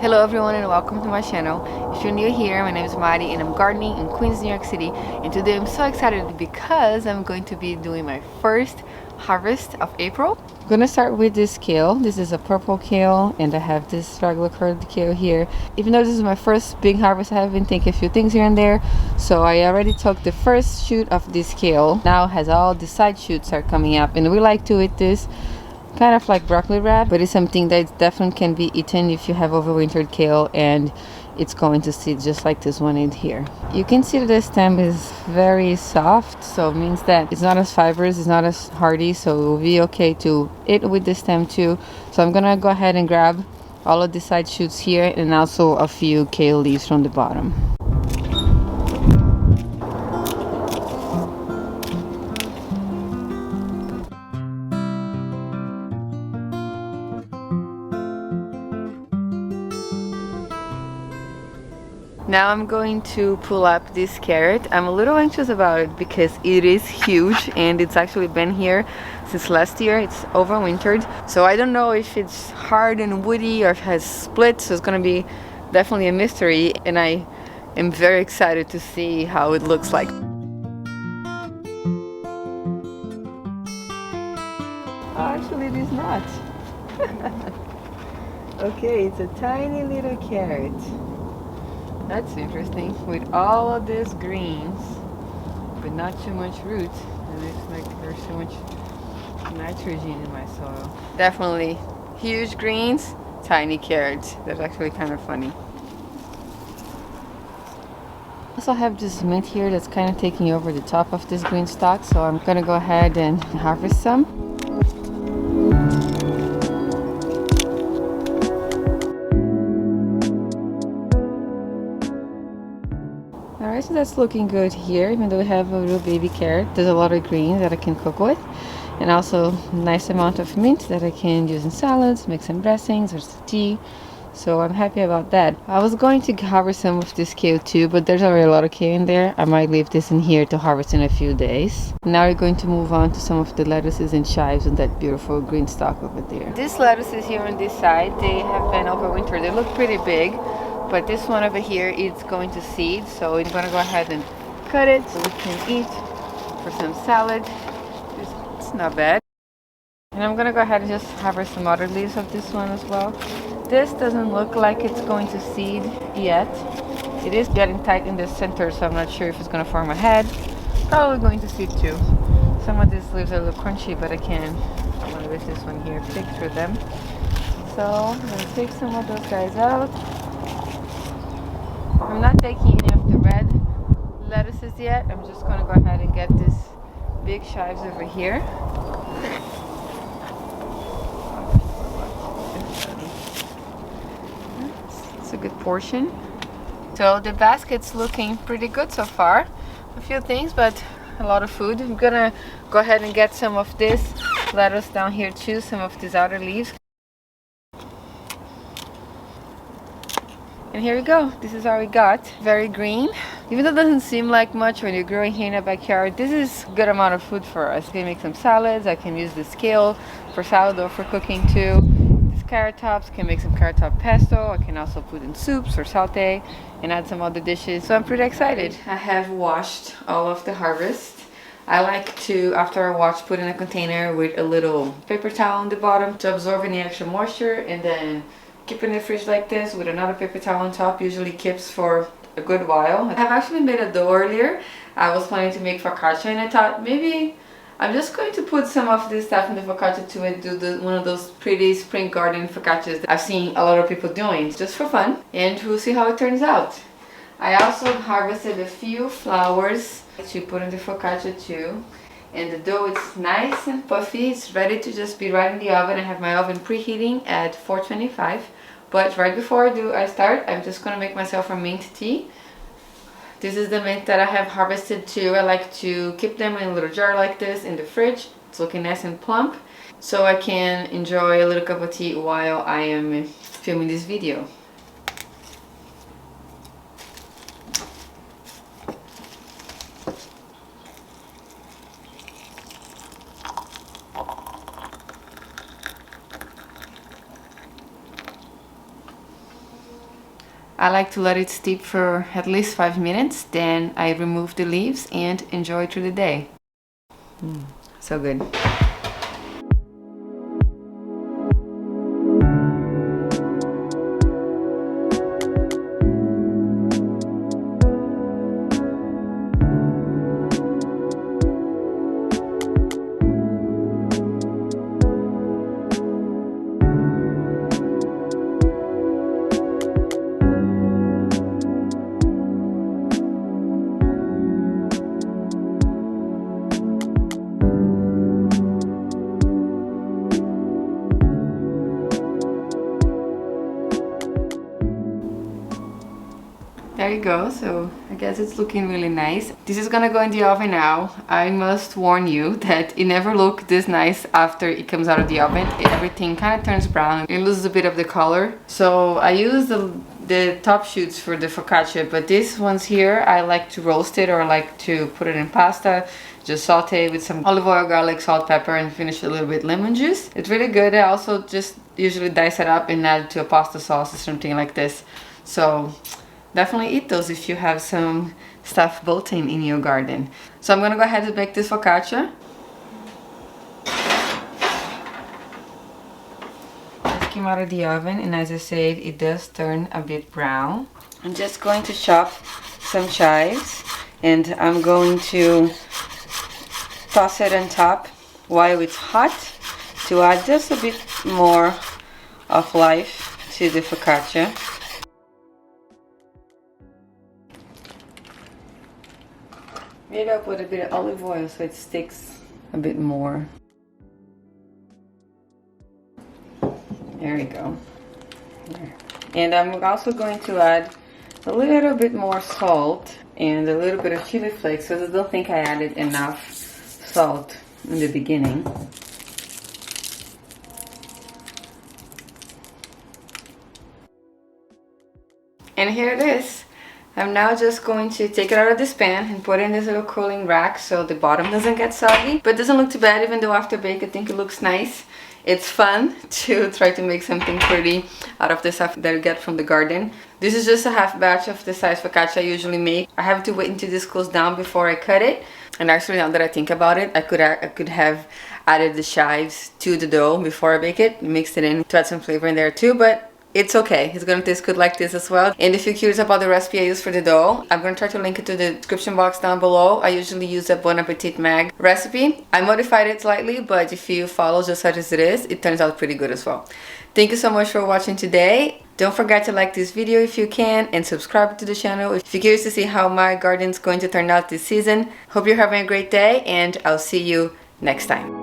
Hello everyone and welcome to my channel. If you're new here, my name is Mari and I'm gardening in Queens, New York City, and today I'm so excited because I'm going to be doing my first harvest of April. I'm gonna start with this kale. This is a purple kale and I have this regular curved kale here. Even though this is my first big harvest, I have been thinking a few things here and there. So I already took the first shoot of this kale. Now has all the side shoots are coming up, and we like to eat this kind of like broccoli wrap, but it's something that definitely can be eaten if you have overwintered kale, and it's going to seed just like this one in here. You can see that the stem is very soft, so it means that it's not as fibrous, it's not as hardy, so it will be okay to eat with the stem too. So I'm gonna go ahead and grab all of the side shoots here and also a few kale leaves from the bottom. Now I'm going to pull up this carrot. I'm a little anxious about it because it is huge and it's actually been here since last year. It's overwintered, so I don't know if it's hard and woody or if it has splits, so it's gonna be definitely a mystery, and I am very excited to see how it looks like. Actually, it is not. Okay, it's a tiny little carrot. That's interesting, with all of these greens, but not too much root, and it's like there's so much nitrogen in my soil. Definitely huge greens, tiny carrots. That's actually kind of funny. I also have this mint here that's kind of taking over the top of this green stalk, so I'm gonna go ahead and harvest some. Alright, so that's looking good here, even though we have a little baby carrot. There's a lot of greens that I can cook with, and also a nice amount of mint that I can use in salads, make some dressings or some tea. So I'm happy about that. I was going to harvest some of this kale too, but there's already a lot of kale in there. I might leave this in here to harvest in a few days. Now we're going to move on to some of the lettuces and chives and that beautiful green stalk over there. These lettuces here on this side, they have been overwintered. They look pretty big, but this one over here is going to seed, so I'm going to go ahead and cut it so we can eat for some salad. It's not bad. And I'm going to go ahead and just harvest some other leaves of this one as well. This doesn't look like it's going to seed yet. It is getting tight in the center, so I'm not sure if it's going to form a head. Probably going to seed too. Some of these leaves are a little crunchy, but I want to use this one here, pick through them. So I'm going to take some of those guys out. I'm not taking any of the red lettuces yet. I'm just going to go ahead and get these big chives over here. It's a good portion. So the basket's looking pretty good so far. A few things, but a lot of food. I'm going to go ahead and get some of this lettuce down here too, some of these outer leaves. And here we go. This is all we got. Very green. Even though it doesn't seem like much when you're growing here in the backyard, this is a good amount of food for us. I can make some salads. I can use this kale for salad or for cooking too. These carrot tops, can make some carrot top pesto. I can also put in soups or saute and add some other dishes. So I'm pretty excited. I have washed all of the harvest. I like to, after I wash, put in a container with a little paper towel on the bottom to absorb any extra moisture, and then keep it in the fridge like this with another paper towel on top. Usually keeps for a good while. I've actually made a dough earlier. I was planning to make focaccia, and I thought maybe I'm just going to put some of this stuff in the focaccia too and do one of those pretty spring garden focaccias that I've seen a lot of people doing, just for fun, and we'll see how it turns out. I also harvested a few flowers to put in the focaccia too. And the dough is nice and puffy. It's ready to just be right in the oven. I have my oven preheating at 425. But right before I start, I'm just going to make myself a mint tea. This is the mint that I have harvested too. I like to keep them in a little jar like this in the fridge. It's looking nice and plump, so I can enjoy a little cup of tea while I am filming this video. I like to let it steep for at least 5 minutes, then I remove the leaves and enjoy through the day. So good. There you go, so I guess it's looking really nice. This is gonna go in the oven now. I must warn you that it never looks this nice after it comes out of the oven. Everything kind of turns brown, it loses a bit of the color. So I use the top shoots for the focaccia, but these ones here, I like to roast it or I like to put it in pasta. Just saute with some olive oil, garlic, salt, pepper, and finish a little bit lemon juice. It's really good. I also just usually dice it up and add it to a pasta sauce or something like this. So definitely eat those if you have some stuffed botany in your garden. So I'm gonna go ahead and make this focaccia. Just came out of the oven, and as I said, it does turn a bit brown. I'm just going to chop some chives, and I'm going to toss it on top while it's hot to add just a bit more of life to the focaccia. Maybe I'll put a bit of olive oil so it sticks a bit more. There we go. There. And I'm also going to add a little bit more salt and a little bit of chili flakes, because I don't think I added enough salt in the beginning. And here it is. I'm now just going to take it out of this pan and put it in this little cooling rack so the bottom doesn't get soggy. But it doesn't look too bad, even though after bake I think it looks nice. It's fun to try to make something pretty out of the stuff that you get from the garden. This is just a half batch of the size focaccia I usually make. I have to wait until this cools down before I cut it. And actually, now that I think about it, I could have added the chives to the dough before I bake it, mixed it in to add some flavor in there too, but it's okay. It's gonna taste good like this as well. And if you're curious about the recipe I use for the dough, I'm gonna try to link it to the description box down below. I usually use a Bon Appetit Mag recipe. I modified it slightly, but if you follow just such as it is, it turns out pretty good as well. Thank you so much for watching today. Don't forget to like this video if you can, and subscribe to the channel if you're curious to see how my garden's going to turn out this season. Hope you're having a great day, and I'll see you next time.